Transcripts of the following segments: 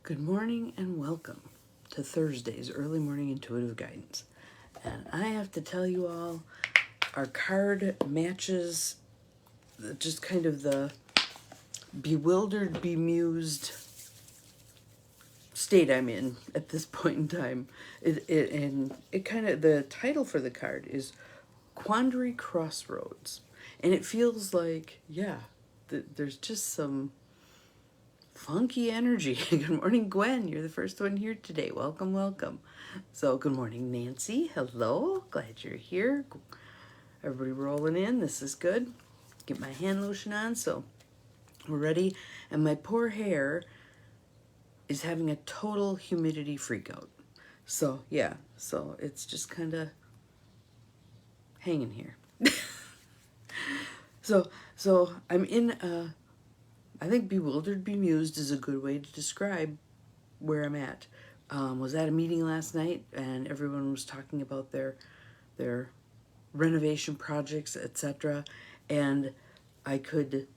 Good morning and welcome to Thursday's Early Morning Intuitive Guidance. And I have to tell you all, our card matches just kind of the bewildered, bemused state I'm in at this point in time. The title for the card is Quandary Crossroads. And it feels like, there's just some funky energy. Good morning, Gwen. You're the first one here today. Welcome, welcome. So, good morning, Nancy. Hello. Glad you're here. Everybody rolling in. This is good. Get my hand lotion on so we're ready. And my poor hair is having a total humidity freak out. So, so it's just kind of hanging here. So I'm in I think bewildered, bemused is a good way to describe where I'm at. Was at a meeting last night and everyone was talking about their renovation projects, etc. And I could,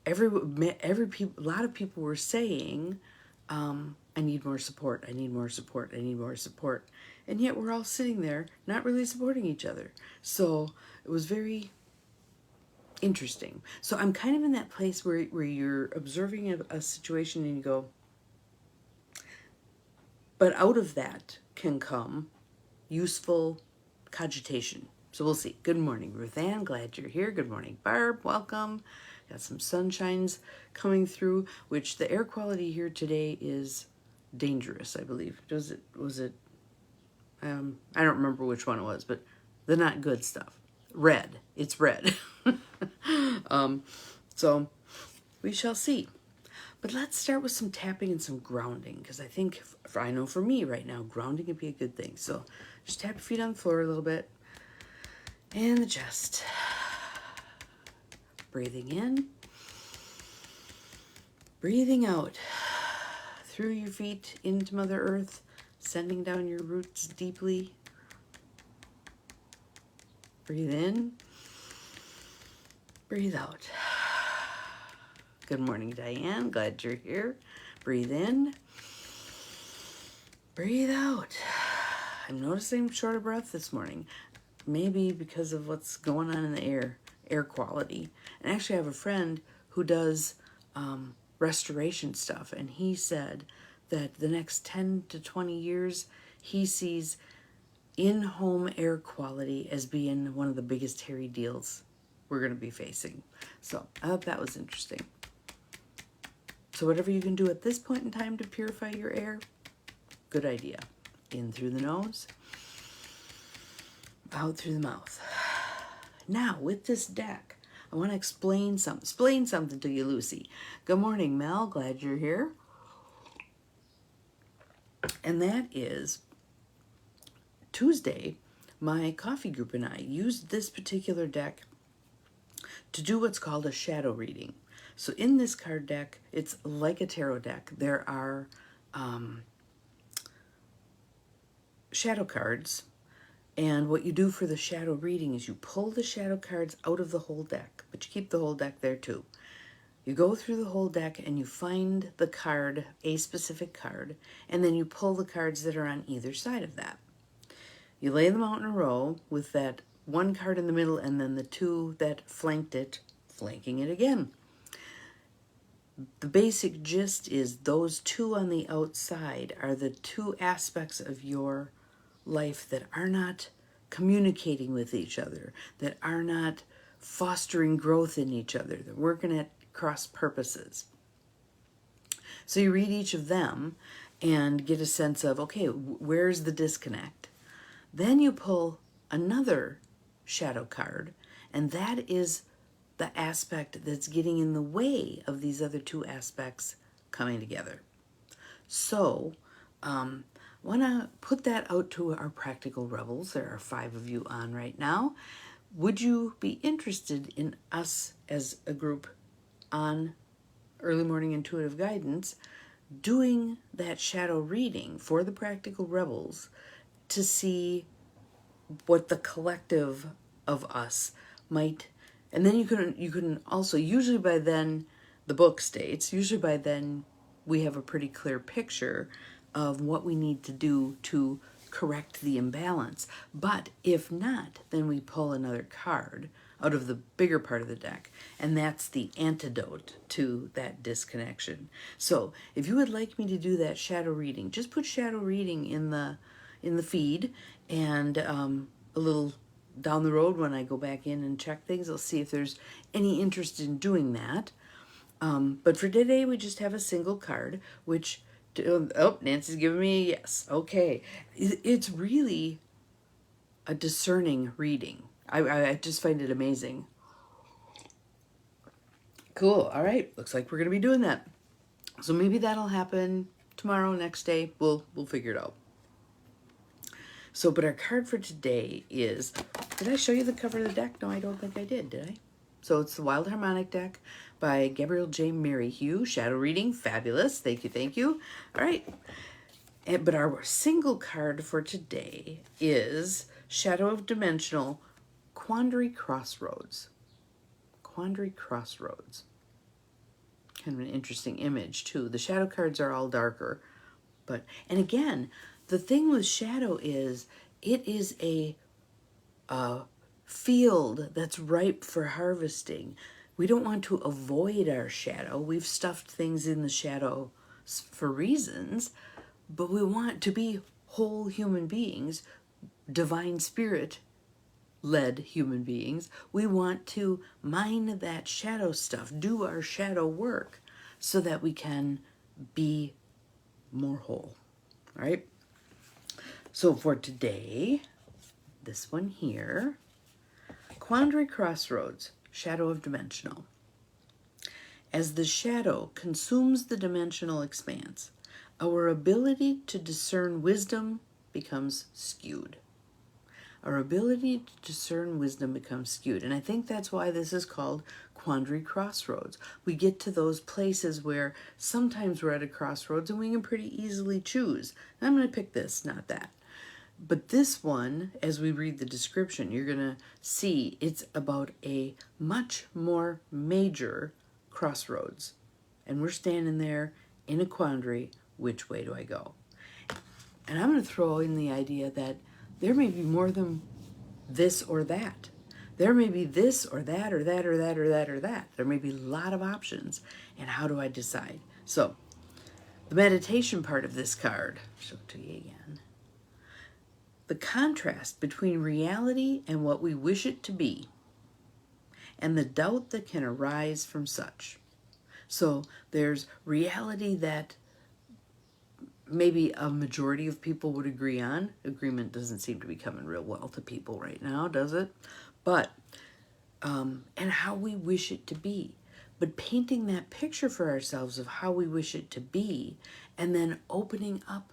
a lot of people were saying, I need more support, I need more support, I need more support. And yet we're all sitting there not really supporting each other. So it was very interesting. So I'm kind of in that place where you're observing a situation and you go, but out of that can come useful cogitation. So we'll see. Good morning, Ruth Ann. Glad you're here. Good morning, Barb. Welcome. Got some sunshines coming through, which the air quality here today is dangerous, I believe. Was it? I don't remember which one it was, but the not good stuff. Red. It's red. So we shall see. But let's start with some tapping and some grounding, because I think, I know for me right now, grounding would be a good thing. So just tap your feet on the floor a little bit. And the chest. Breathing in. Breathing out. Through your feet into Mother Earth, sending down your roots deeply. Breathe in. Breathe out. Good morning, Diane. Glad you're here. Breathe in. Breathe out. I'm noticing I'm short of breath this morning. Maybe because of what's going on in the air quality. And actually I have a friend who does restoration stuff, and he said that the next 10 to 20 years he sees in-home air quality as being one of the biggest hairy deals we're going to be facing. So I thought that was interesting. So whatever you can do at this point in time to purify your air, good idea. In through the nose, out through the mouth. Now, with this deck, I want to explain something to you, Lucy. Good morning, Mel. Glad you're here. And that is, Tuesday, my coffee group and I used this particular deck to do what's called a shadow reading. So in this card deck, it's like a tarot deck. There are shadow cards, and what you do for the shadow reading is you pull the shadow cards out of the whole deck, but you keep the whole deck there too. You go through the whole deck and you find the card, a specific card, and then you pull the cards that are on either side of that. You lay them out in a row with that one card in the middle and then the two that flanked it, flanking it again. The basic gist is those two on the outside are the two aspects of your life that are not communicating with each other, that are not fostering growth in each other, that are working at cross purposes. So you read each of them and get a sense of, okay, where's the disconnect? Then you pull another shadow card, and that is the aspect that's getting in the way of these other two aspects coming together. So, I want to put that out to our practical rebels. There are 5 of you on right now. Would you be interested in us as a group on Early Morning Intuitive Guidance doing that shadow reading for the practical rebels to see what the collective of us might? And then you can also, usually by then, the book states, usually by then we have a pretty clear picture of what we need to do to correct the imbalance. But if not, then we pull another card out of the bigger part of the deck, and that's the antidote to that disconnection. So if you would like me to do that shadow reading, just put shadow reading in the feed, and a little down the road when I go back in and check things, I'll see if there's any interest in doing that. But for today, we just have a single card, which, oh, Nancy's giving me a yes. Okay. It's really a discerning reading. I just find it amazing. Cool. All right. Looks like we're going to be doing that. So maybe that'll happen tomorrow, next day. We'll figure it out. So, but our card for today is, did I show you the cover of the deck? No, I don't think I did I? So it's the Wild Harmonic deck by Gabrielle J. Merrihew. Shadow reading, fabulous. Thank you, thank you. All right. But our single card for today is Shadow of Dimensional Quandary Crossroads. Quandary Crossroads. Kind of an interesting image, too. The shadow cards are all darker. And again, the thing with shadow is it is a field that's ripe for harvesting. We don't want to avoid our shadow. We've stuffed things in the shadow for reasons, but we want to be whole human beings, divine spirit led human beings. We want to mine that shadow stuff, do our shadow work so that we can be more whole, right? So for today, this one here, Quandary Crossroads, Shadow of Dimensional. As the shadow consumes the dimensional expanse, our ability to discern wisdom becomes skewed. Our ability to discern wisdom becomes skewed. And I think that's why this is called Quandary Crossroads. We get to those places where sometimes we're at a crossroads and we can pretty easily choose. And I'm going to pick this, not that. But this one, as we read the description, you're going to see it's about a much more major crossroads. And we're standing there in a quandary. Which way do I go? And I'm going to throw in the idea that there may be more than this or that. There may be this or that or that or that or that or that. There may be a lot of options. And how do I decide? So, the meditation part of this card, I'll show it to you again. The contrast between reality and what we wish it to be, and the doubt that can arise from such. So, there's reality that maybe a majority of people would agree on. Agreement doesn't seem to be coming real well to people right now, does it? But, and how we wish it to be. But painting that picture for ourselves of how we wish it to be, and then opening up,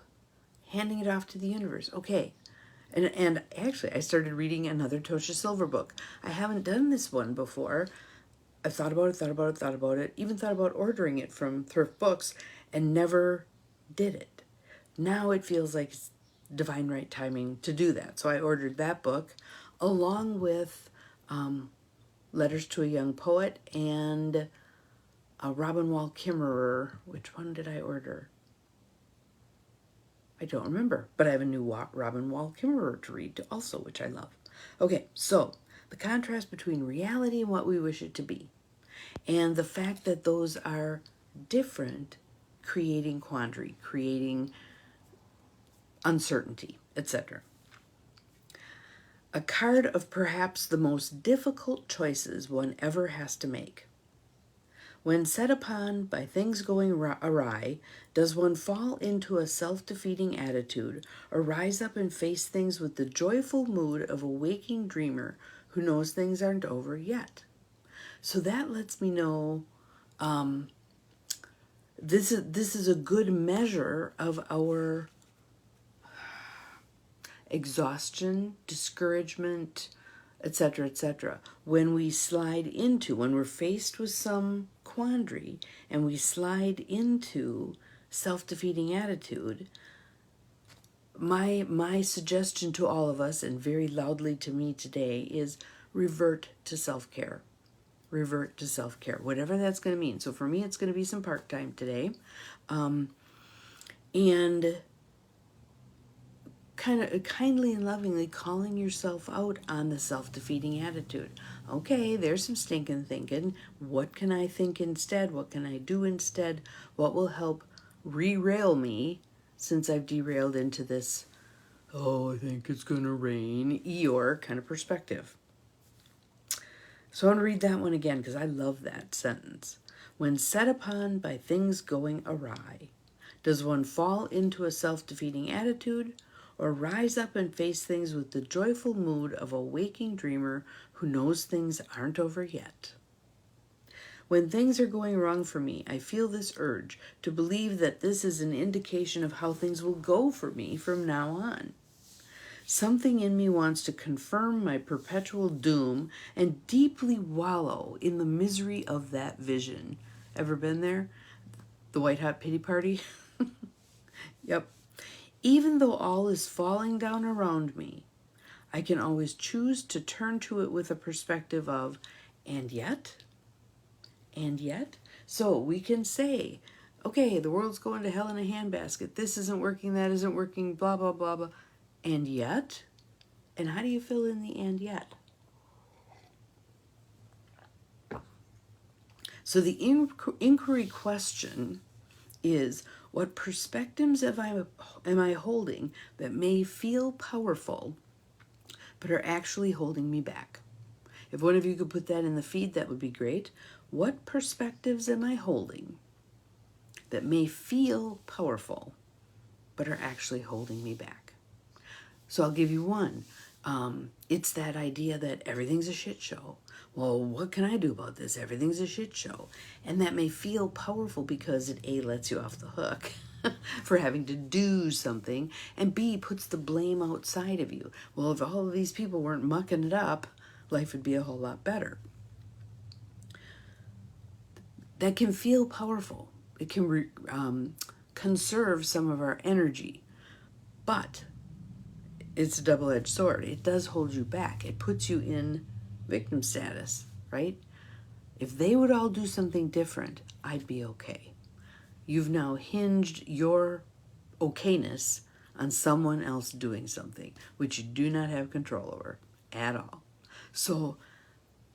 handing it off to the universe. Okay. And actually, I started reading another Tosha Silver book. I haven't done this one before. I've thought about it, even thought about ordering it from thrift books, and never did it. Now it feels like it's divine right timing to do that. So I ordered that book along with Letters to a Young Poet and a Robin Wall Kimmerer. Which one did I order? I don't remember, but I have a new Robin Wall Kimmerer to read also, which I love. Okay, so the contrast between reality and what we wish it to be, and the fact that those are different, creating quandary, creating uncertainty, etc. A card of perhaps the most difficult choices one ever has to make. When set upon by things going awry, does one fall into a self-defeating attitude or rise up and face things with the joyful mood of a waking dreamer who knows things aren't over yet? So that lets me know this is a good measure of our exhaustion, discouragement, etc., etc. When we're faced with some quandary and we slide into self-defeating attitude, my suggestion to all of us, and very loudly to me today, is revert to self-care. revert to self-care, whatever that's going to mean. So for me, it's going to be some park time today. And kind of kindly and lovingly calling yourself out on the self-defeating attitude. Okay, there's some stinking thinking. What can I think instead? What can I do instead? What will help re-rail me since I've derailed into this, oh, I think it's gonna rain, Eeyore kind of perspective. So I want to read that one again because I love that sentence. When set upon by things going awry, does one fall into a self-defeating attitude or rise up and face things with the joyful mood of a waking dreamer who knows things aren't over yet? When things are going wrong for me, I feel this urge to believe that this is an indication of how things will go for me from now on. Something in me wants to confirm my perpetual doom and deeply wallow in the misery of that vision. Ever been there? The white hot pity party? Yep. Even though all is falling down around me, I can always choose to turn to it with a perspective of, and yet? And yet? So we can say, okay, the world's going to hell in a handbasket. This isn't working, that isn't working, blah, blah, blah, blah. And yet? And how do you fill in the and yet? So the inquiry question is, what perspectives am I holding that may feel powerful but are actually holding me back? If one of you could put that in the feed, that would be great. What perspectives am I holding that may feel powerful but are actually holding me back? So I'll give you one. It's that idea that everything's a shit show. Well, what can I do about this? Everything's a shit show. And that may feel powerful because it A, lets you off the hook for having to do something, and B, puts the blame outside of you. Well, if all of these people weren't mucking it up, life would be a whole lot better. That can feel powerful. It can conserve some of our energy, but it's a double-edged sword. It does hold you back. It puts you in victim status, right? If they would all do something different, I'd be okay. You've now hinged your okayness on someone else doing something, which you do not have control over at all. So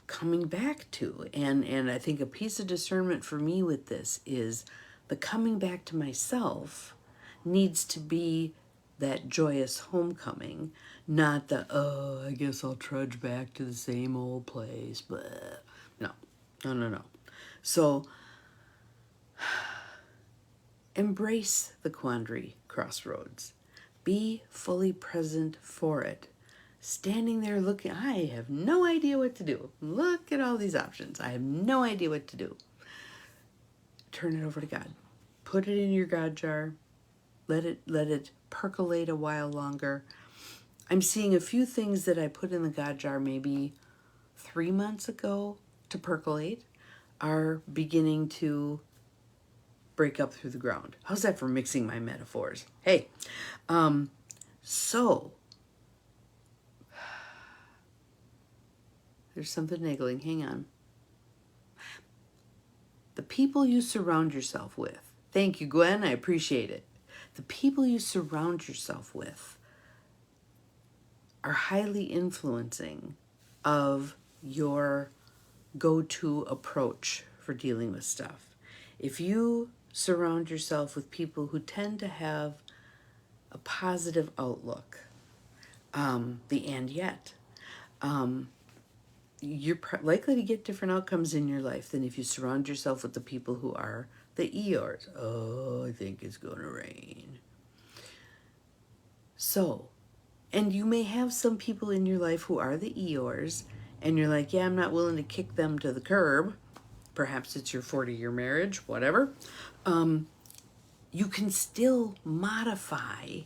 coming back to, and I think a piece of discernment for me with this is the coming back to myself needs to be that joyous homecoming, not the, oh, I guess I'll trudge back to the same old place. Blah. No. So embrace the quandary crossroads. Be fully present for it. Standing there looking, I have no idea what to do. Look at all these options. I have no idea what to do. Turn it over to God. Put it in your God jar. Let it percolate a while longer. I'm seeing a few things that I put in the God jar maybe 3 months ago to percolate are beginning to break up through the ground. How's that for mixing my metaphors? Hey, so there's something niggling. Hang on. The people you surround yourself with. Thank you, Gwen. I appreciate it. The people you surround yourself with are highly influencing of your go-to approach for dealing with stuff. If you surround yourself with people who tend to have a positive outlook, the and yet, you're likely to get different outcomes in your life than if you surround yourself with the people who are the Eeyores. Oh, I think it's going to rain. So, and you may have some people in your life who are the Eeyores, and you're like, yeah, I'm not willing to kick them to the curb. Perhaps it's your 40-year marriage, whatever. You can still modify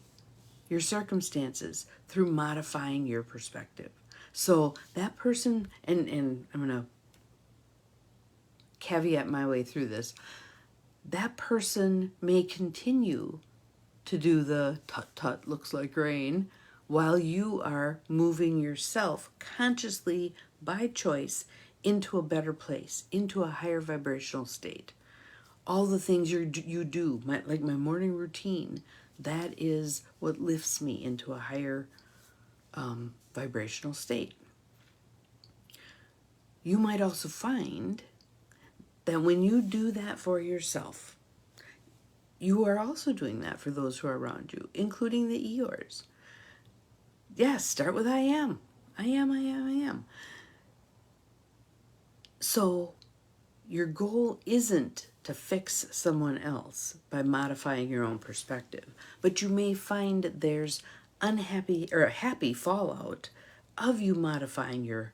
your circumstances through modifying your perspective. So that person, and I'm going to caveat my way through this, that person may continue to do the tut-tut looks like rain while you are moving yourself consciously by choice into a better place, into a higher vibrational state. All the things you do, like my morning routine, that is what lifts me into a higher vibrational state. You might also find that when you do that for yourself, you are also doing that for those who are around you, including the Eeyores. Yes, start with I am. I am, I am, I am. So your goal isn't to fix someone else by modifying your own perspective, but you may find that there's unhappy or a happy fallout of you modifying your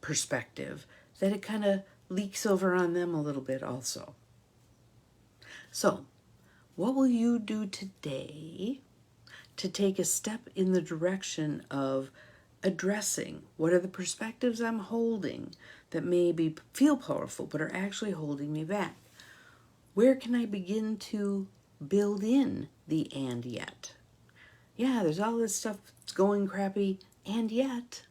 perspective, that it kind of leaks over on them a little bit also. So, what will you do today to take a step in the direction of addressing what are the perspectives I'm holding that maybe feel powerful but are actually holding me back? Where can I begin to build in the and yet? Yeah, there's all this stuff that's going crappy, and yet.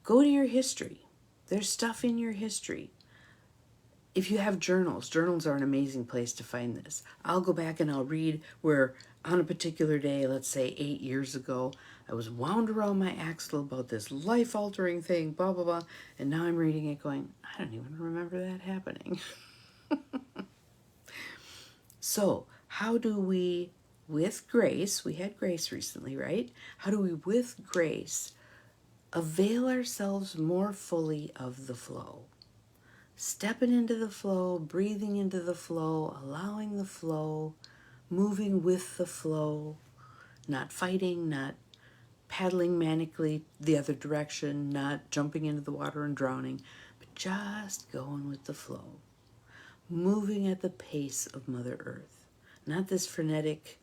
Go to your history. There's stuff in your history. If you have journals, journals are an amazing place to find this. I'll go back and I'll read where on a particular day, let's say 8 years ago, I was wound around my axle about this life-altering thing, blah, blah, blah, and now I'm reading it going, I don't even remember that happening. So, how do we, with grace, we had grace recently, right? How do we, with grace, avail ourselves more fully of the flow? Stepping into the flow, breathing into the flow, allowing the flow, moving with the flow, not fighting, not paddling manically the other direction, not jumping into the water and drowning, but just going with the flow, moving at the pace of Mother Earth. Not this frenetic,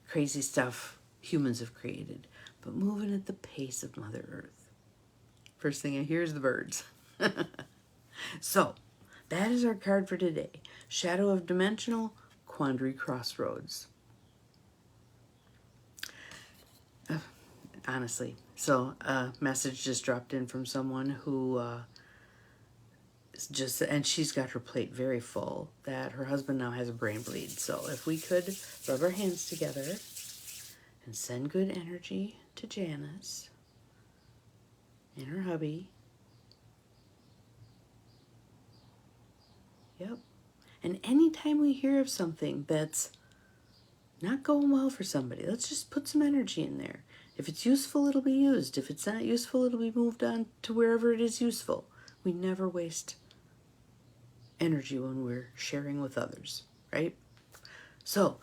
crazy stuff humans have created, but moving at the pace of Mother Earth. First thing I hear is the birds. So, that is our card for today. Shadow of Dimensional, Quandary Crossroads. Honestly. So, a message just dropped in from someone who and she's got her plate very full, that her husband now has a brain bleed. So, if we could rub our hands together and send good energy to Janice and her hubby. Yep. And anytime we hear of something that's not going well for somebody, let's just put some energy in there. If it's useful, it'll be used. If it's not useful, it'll be moved on to wherever it is useful. We never waste energy when we're sharing with others, right? So,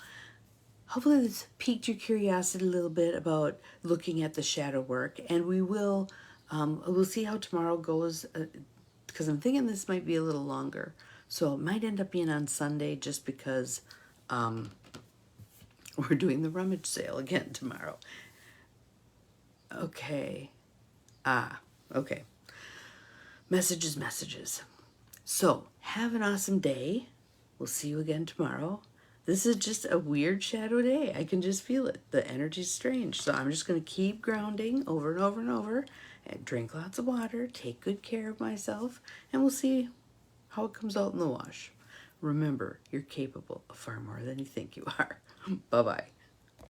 hopefully this piqued your curiosity a little bit about looking at the shadow work, and we'll see how tomorrow goes, because I'm thinking this might be a little longer. So it might end up being on Sunday just because we're doing the rummage sale again tomorrow. Okay. Okay. Messages. So, have an awesome day. We'll see you again tomorrow. This is just a weird shadow day. I can just feel it. The energy's strange. So I'm just going to keep grounding over and over and over, and drink lots of water, take good care of myself, and we'll see how it comes out in the wash. Remember, you're capable of far more than you think you are. Bye-bye.